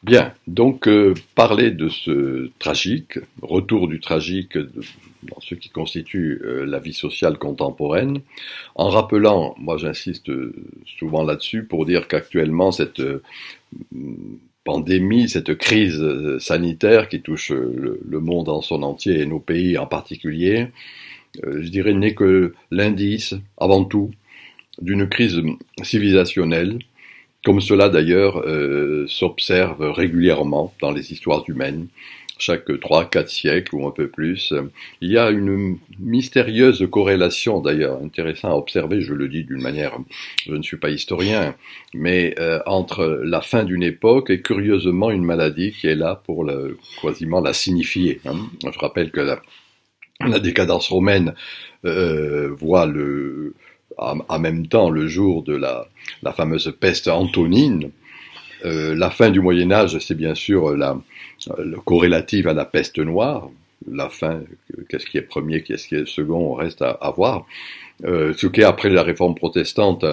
Bien, donc parler de ce tragique, retour du tragique dans ce qui constitue la vie sociale contemporaine, en rappelant, moi j'insiste souvent là-dessus, pour dire qu'actuellement cette pandémie, cette crise sanitaire qui touche le monde en son entier et nos pays en particulier, je dirais n'est que l'indice, avant tout, d'une crise civilisationnelle, comme cela d'ailleurs s'observe régulièrement dans les histoires humaines. Chaque 3-4 siècles ou un peu plus, il y a une mystérieuse corrélation d'ailleurs, intéressant à observer, je le dis d'une manière, je ne suis pas historien, mais entre la fin d'une époque et curieusement une maladie qui est là pour quasiment la signifier. Hein. Je rappelle que la décadence romaine voit en même temps le jour de la fameuse peste antonine. La fin du Moyen-Âge, c'est bien sûr le corrélative à la peste noire. La fin, qu'est-ce qui est premier, qu'est-ce qui est second, reste à voir. Ce qu'est après la réforme protestante,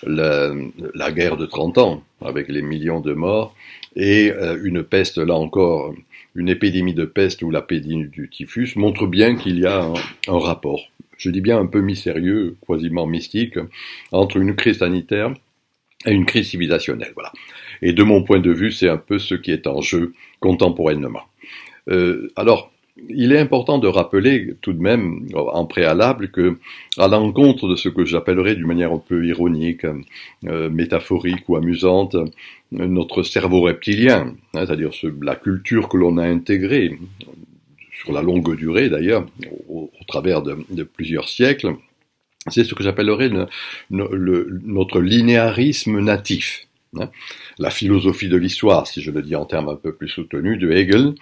la guerre de 30 ans, avec les millions de morts, et une peste, là encore, une épidémie de peste ou l'épidémie du typhus, montre bien qu'il y a un rapport, je dis bien un peu mystérieux, quasiment mystique, entre une crise sanitaire et une crise civilisationnelle. Voilà. Et de mon point de vue, c'est un peu ce qui est en jeu contemporainement. Alors, il est important de rappeler tout de même, en préalable, que, à l'encontre de ce que j'appellerais d'une manière un peu ironique, métaphorique ou amusante, notre cerveau reptilien, hein, c'est-à-dire la culture que l'on a intégrée, sur la longue durée d'ailleurs, au travers de plusieurs siècles, c'est ce que j'appellerais notre linéarisme natif. Hein, la philosophie de l'histoire, si je le dis en termes un peu plus soutenus, de Hegel,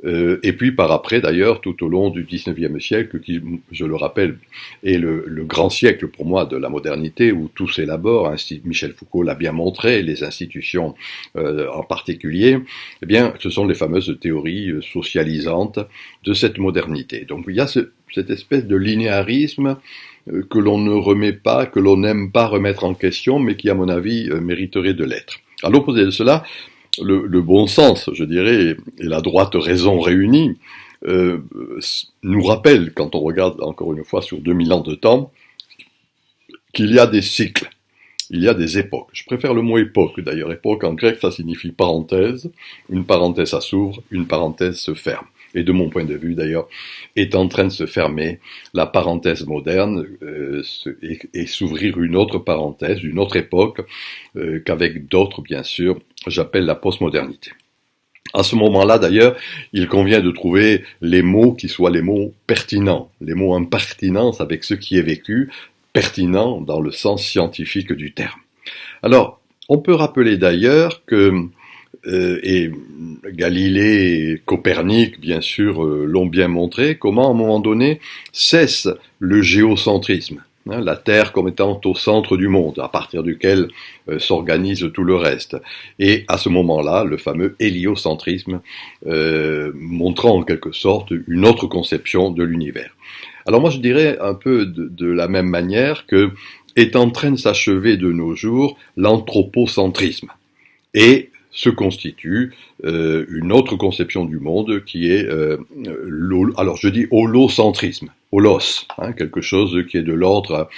et puis par après d'ailleurs tout au long du XIXe siècle, qui, je le rappelle, est le grand siècle pour moi de la modernité, où tout s'élabore, Michel Foucault l'a bien montré, les institutions en particulier, eh bien ce sont les fameuses théories socialisantes de cette modernité. Donc il y a cette espèce de linéarisme que l'on ne remet pas, que l'on n'aime pas remettre en question, mais qui, à mon avis, mériterait de l'être. À l'opposé de cela, le bon sens, je dirais, et la droite raison réunie, nous rappelle, quand on regarde encore une fois sur 2000 ans de temps, qu'il y a des cycles, il y a des époques. Je préfère le mot époque, d'ailleurs. Époque en grec, ça signifie parenthèse. Une parenthèse, ça s'ouvre, une parenthèse se ferme. Et de mon point de vue d'ailleurs, est en train de se fermer la parenthèse moderne et s'ouvrir une autre parenthèse, une autre époque, qu'avec d'autres, bien sûr, j'appelle la postmodernité. À ce moment-là, d'ailleurs, il convient de trouver les mots qui soient les mots pertinents, les mots en pertinence avec ce qui est vécu, pertinent dans le sens scientifique du terme. Alors, on peut rappeler d'ailleurs que et Galilée et Copernic, bien sûr, l'ont bien montré, comment à un moment donné cesse le géocentrisme, hein, la Terre comme étant au centre du monde, à partir duquel s'organise tout le reste. Et à ce moment-là, le fameux héliocentrisme, montrant en quelque sorte une autre conception de l'univers. Alors moi je dirais un peu de la même manière que est en train de s'achever de nos jours l'anthropocentrisme. Et se constitue une autre conception du monde qui est, alors je dis holocentrisme, holos, hein, quelque chose qui est de l'ordre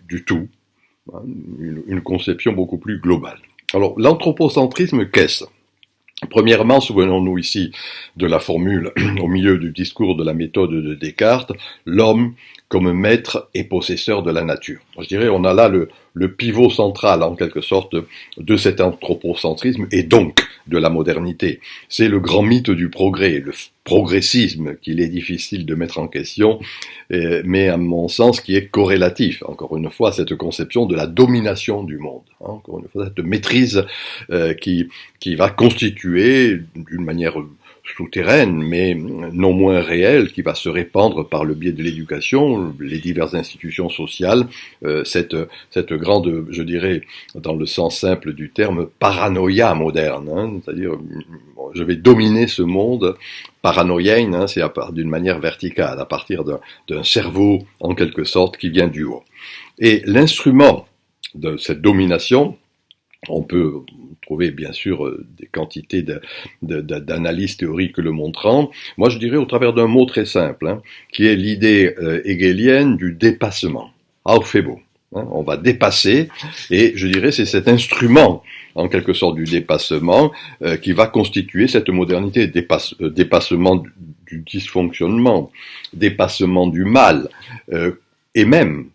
du tout, hein, une conception beaucoup plus globale. Alors l'anthropocentrisme, qu'est-ce ? Premièrement, souvenons-nous ici de la formule au milieu du discours de la méthode de Descartes, l'homme comme maître et possesseur de la nature. Je dirais, on a là le pivot central, en quelque sorte, de cet anthropocentrisme et donc de la modernité. C'est le grand mythe du progrès, le progressisme qu'il est difficile de mettre en question, mais à mon sens qui est corrélatif, encore une fois, cette conception de la domination du monde, hein, encore une fois, cette maîtrise qui va constituer d'une manière souterraine, mais non moins réelle, qui va se répandre par le biais de l'éducation, les diverses institutions sociales, cette grande, je dirais, dans le sens simple du terme, paranoïa moderne, hein, c'est-à-dire, bon, je vais dominer ce monde paranoïenne, hein, c'est d'une manière verticale, à partir d'un cerveau, en quelque sorte, qui vient du haut. Et l'instrument de cette domination, On peut trouver bien sûr des quantités d'analyses théoriques le montrant. Moi je dirais au travers d'un mot très simple, qui est l'idée hegelienne du dépassement. Aufhebung. On va dépasser, et je dirais c'est cet instrument en quelque sorte du dépassement qui va constituer cette modernité, dépassement du dysfonctionnement, dépassement du mal, et même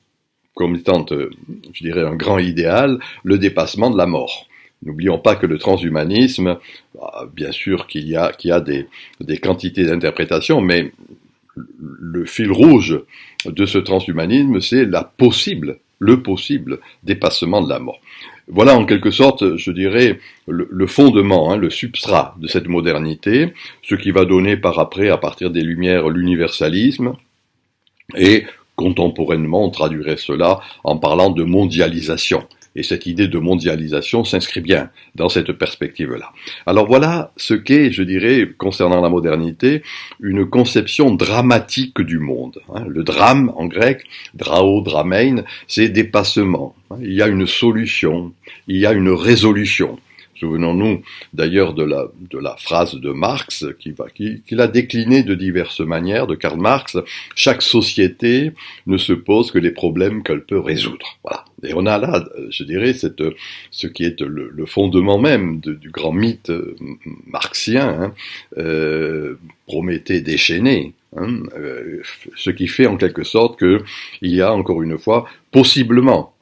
comme étant, je dirais, un grand idéal, le dépassement de la mort. N'oublions pas que le transhumanisme, bien sûr qu'il y a des quantités d'interprétations, mais le fil rouge de ce transhumanisme, c'est le possible dépassement de la mort. Voilà en quelque sorte, je dirais, le fondement, le substrat de cette modernité, ce qui va donner par après, à partir des Lumières, l'universalisme, et contemporainement, on traduirait cela en parlant de mondialisation. Et cette idée de mondialisation s'inscrit bien dans cette perspective-là. Alors voilà ce qu'est, je dirais, concernant la modernité, une conception dramatique du monde. Le drame, en grec, drao, dramein, c'est dépassement. Il y a une solution, il y a une résolution. Souvenons-nous d'ailleurs de la phrase de Marx qu'il a déclinée de diverses manières, de Karl Marx. Chaque société ne se pose que les problèmes qu'elle peut résoudre. Voilà. Et on a là, je dirais, ce qui est le fondement même du grand mythe marxien, Prométhée déchaîné. Ce qui fait en quelque sorte qu'il y a encore une fois possiblement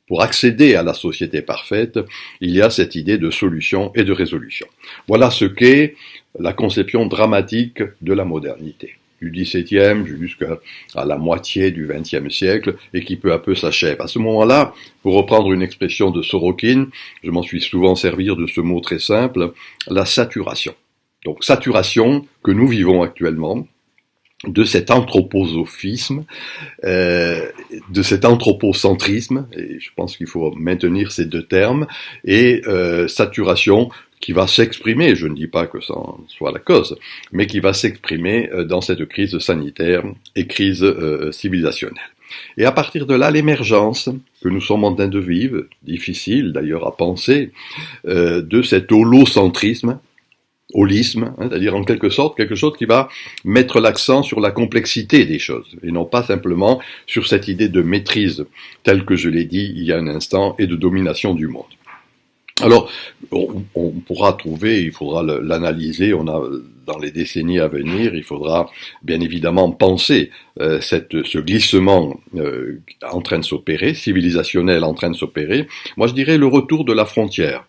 pour accéder à la société parfaite, il y a cette idée de solution et de résolution. Voilà ce qu'est la conception dramatique de la modernité, du XVIIe jusqu'à la moitié du XXe siècle, et qui peu à peu s'achève. À ce moment-là, pour reprendre une expression de Sorokin, je m'en suis souvent servi de ce mot très simple, la saturation. Donc saturation que nous vivons actuellement, de cet anthroposophisme, de cet anthropocentrisme, et je pense qu'il faut maintenir ces deux termes, et saturation qui va s'exprimer, je ne dis pas que ça en soit la cause, mais qui va s'exprimer dans cette crise sanitaire et crise civilisationnelle. Et à partir de là, l'émergence que nous sommes en train de vivre, difficile d'ailleurs à penser, de cet holocentrisme, holisme, c'est-à-dire en quelque sorte quelque chose qui va mettre l'accent sur la complexité des choses, et non pas simplement sur cette idée de maîtrise, telle que je l'ai dit il y a un instant, et de domination du monde. Alors, on pourra trouver, il faudra l'analyser, dans les décennies à venir, il faudra bien évidemment penser ce glissement en train de s'opérer, civilisationnel en train de s'opérer. Moi je dirais le retour de la frontière,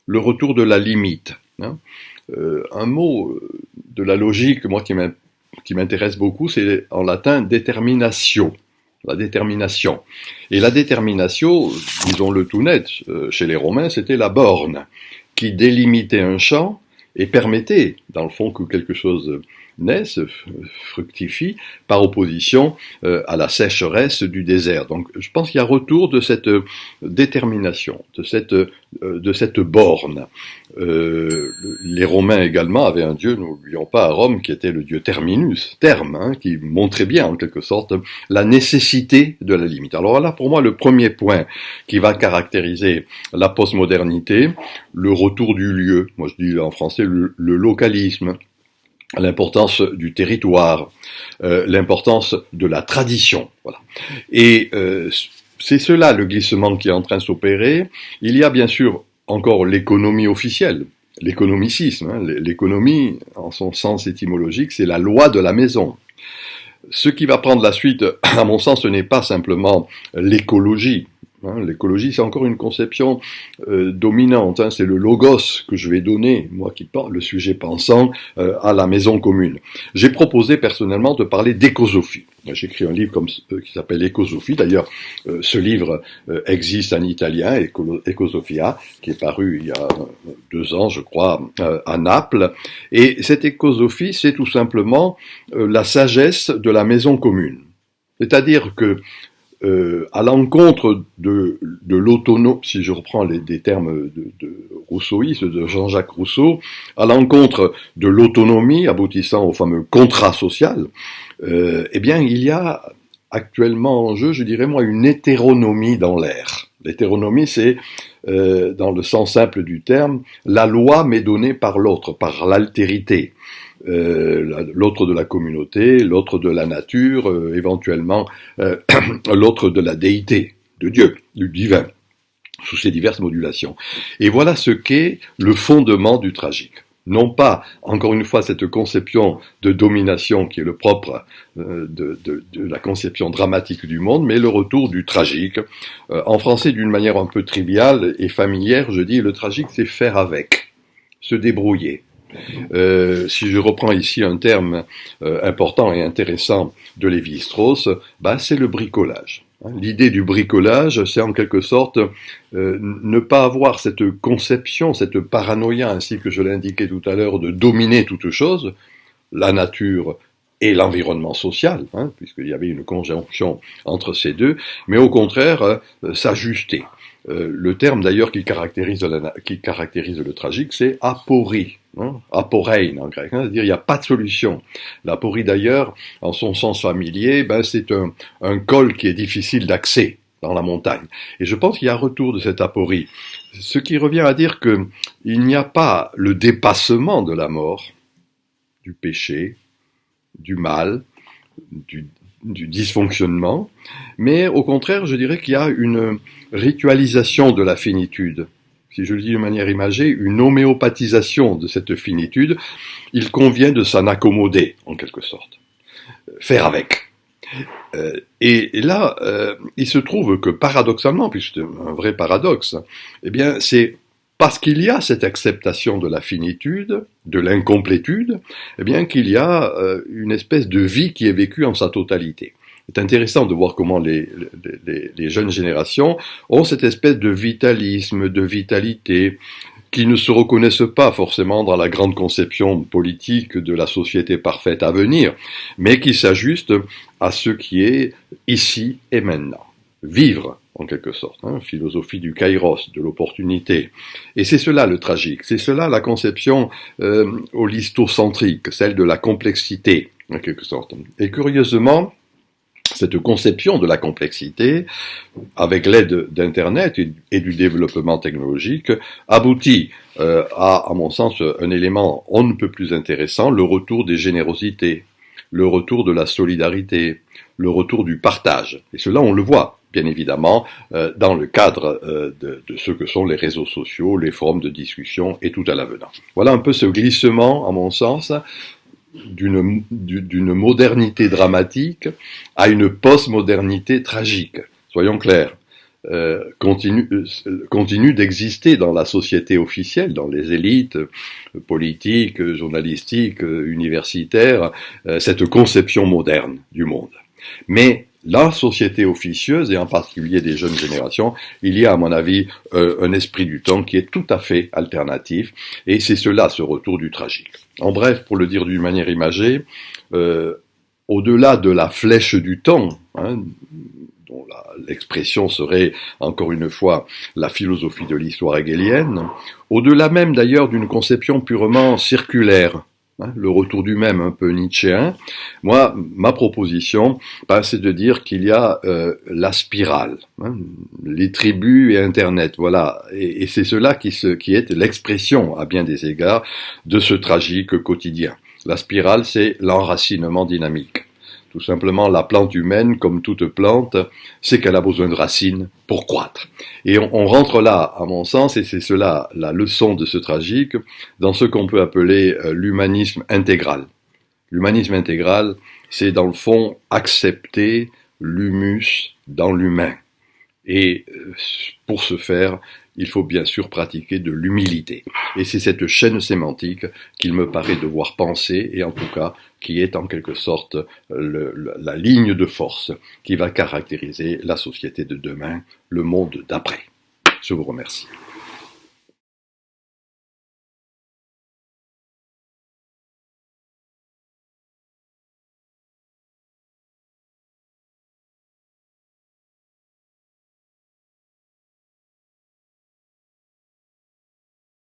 le retour de la limite, un mot de la logique, moi qui m'intéresse beaucoup, c'est en latin déterminatio. La détermination. Et la détermination, disons-le tout net, chez les Romains, c'était la borne qui délimitait un champ et permettait, dans le fond, que quelque chose naisse, fructifie, par opposition à la sécheresse du désert. Donc je pense qu'il y a retour de cette détermination, de cette borne. Les Romains également avaient un dieu, n'oublions pas, à Rome, qui était le dieu Terminus, terme, qui montrait bien en quelque sorte la nécessité de la limite. Alors voilà pour moi le premier point qui va caractériser la postmodernité, le retour du lieu, moi je dis en français le localisme, l'importance du territoire, l'importance de la tradition. Voilà. Et c'est cela le glissement qui est en train de s'opérer. Il y a bien sûr encore l'économie officielle, l'économicisme. L'économie, en son sens étymologique, c'est la loi de la maison. Ce qui va prendre la suite, à mon sens, ce n'est pas simplement l'écologie. L'écologie, c'est encore une conception dominante. C'est le logos que je vais donner, moi qui parle, le sujet pensant, à la maison commune. J'ai proposé personnellement de parler d'écosophie. J'ai écrit un livre qui s'appelle Écosophie. D'ailleurs, ce livre existe en italien, Ecosophia, qui est paru il y a 2 ans, je crois, à Naples. Et cette écosophie, c'est tout simplement la sagesse de la maison commune. C'est-à-dire que à l'encontre de l'autonomie, si je reprends des termes de rousseauiste, de Jean-Jacques Rousseau, à l'encontre de l'autonomie aboutissant au fameux contrat social, eh bien il y a actuellement en jeu, je dirais moi, une hétéronomie dans l'air. L'hétéronomie, c'est dans le sens simple du terme, la loi m'est donnée par l'autre, par l'altérité. L'autre de la communauté, l'autre de la nature, éventuellement l'autre de la déité, de Dieu, du divin, sous ces diverses modulations. Et voilà ce qu'est le fondement du tragique. Non pas, encore une fois, cette conception de domination qui est le propre de la conception dramatique du monde, mais le retour du tragique. En français, d'une manière un peu triviale et familière, je dis le tragique, c'est faire avec, se débrouiller. Si je reprends ici un terme important et intéressant de Lévi-Strauss, c'est le bricolage. L'idée du bricolage, c'est en quelque sorte ne pas avoir cette conception, cette paranoïa, ainsi que je l'indiquais tout à l'heure, de dominer toute chose, la nature et l'environnement social, puisqu'il y avait une conjonction entre ces deux, mais au contraire, s'ajuster. Le terme d'ailleurs qui caractérise le tragique, c'est aporie, aporein en grec, c'est-à-dire il n'y a pas de solution. L'aporie d'ailleurs, en son sens familier, c'est un col qui est difficile d'accès dans la montagne. Et je pense qu'il y a un retour de cette aporie, ce qui revient à dire que il n'y a pas le dépassement de la mort, du péché, du mal, du dysfonctionnement, mais au contraire, je dirais qu'il y a une ritualisation de la finitude. Si je le dis de manière imagée, une homéopathisation de cette finitude, il convient de s'en accommoder, en quelque sorte. Faire avec. Et là, il se trouve que paradoxalement, puisque c'est un vrai paradoxe, c'est parce qu'il y a cette acceptation de la finitude, de l'incomplétude, qu'il y a une espèce de vie qui est vécue en sa totalité. C'est intéressant de voir comment les jeunes générations ont cette espèce de vitalisme, de vitalité, qui ne se reconnaissent pas forcément dans la grande conception politique de la société parfaite à venir, mais qui s'ajustent à ce qui est ici et maintenant. Vivre, en quelque sorte, philosophie du kairos, de l'opportunité. Et c'est cela le tragique, c'est cela la conception holistocentrique, celle de la complexité, en quelque sorte. Et curieusement, cette conception de la complexité, avec l'aide d'Internet et du développement technologique, aboutit à mon sens, un élément on ne peut plus intéressant, le retour des générosités, le retour de la solidarité, le retour du partage. Et cela, on le voit, bien évidemment, dans le cadre de ce que sont les réseaux sociaux, les forums de discussion et tout à l'avenant. Voilà un peu ce glissement, à mon sens, d'une modernité dramatique à une post-modernité tragique. Soyons clairs. Continue d'exister dans la société officielle, dans les élites politiques, journalistiques, universitaires, cette conception moderne du monde. Mais la société officieuse, et en particulier des jeunes générations, il y a à mon avis un esprit du temps qui est tout à fait alternatif, et c'est cela, ce retour du tragique. En bref, pour le dire d'une manière imagée, au-delà de la flèche du temps, dont l'expression serait, encore une fois, la philosophie de l'histoire hegélienne, au-delà même d'ailleurs d'une conception purement circulaire, le retour du même un peu nietzschéen, moi, ma proposition, c'est de dire qu'il y a la spirale, les tribus et Internet, voilà, et c'est cela qui est l'expression, à bien des égards, de ce tragique quotidien. La spirale, c'est l'enracinement dynamique. Tout simplement, la plante humaine, comme toute plante, c'est qu'elle a besoin de racines pour croître. Et on rentre là, à mon sens, et c'est cela la leçon de ce tragique, dans ce qu'on peut appeler l'humanisme intégral. L'humanisme intégral, c'est dans le fond accepter l'humus dans l'humain. Et pour ce faire, il faut bien sûr pratiquer de l'humilité. Et c'est cette chaîne sémantique qu'il me paraît devoir penser, et en tout cas, qui est en quelque sorte la ligne de force qui va caractériser la société de demain, le monde d'après. Je vous remercie.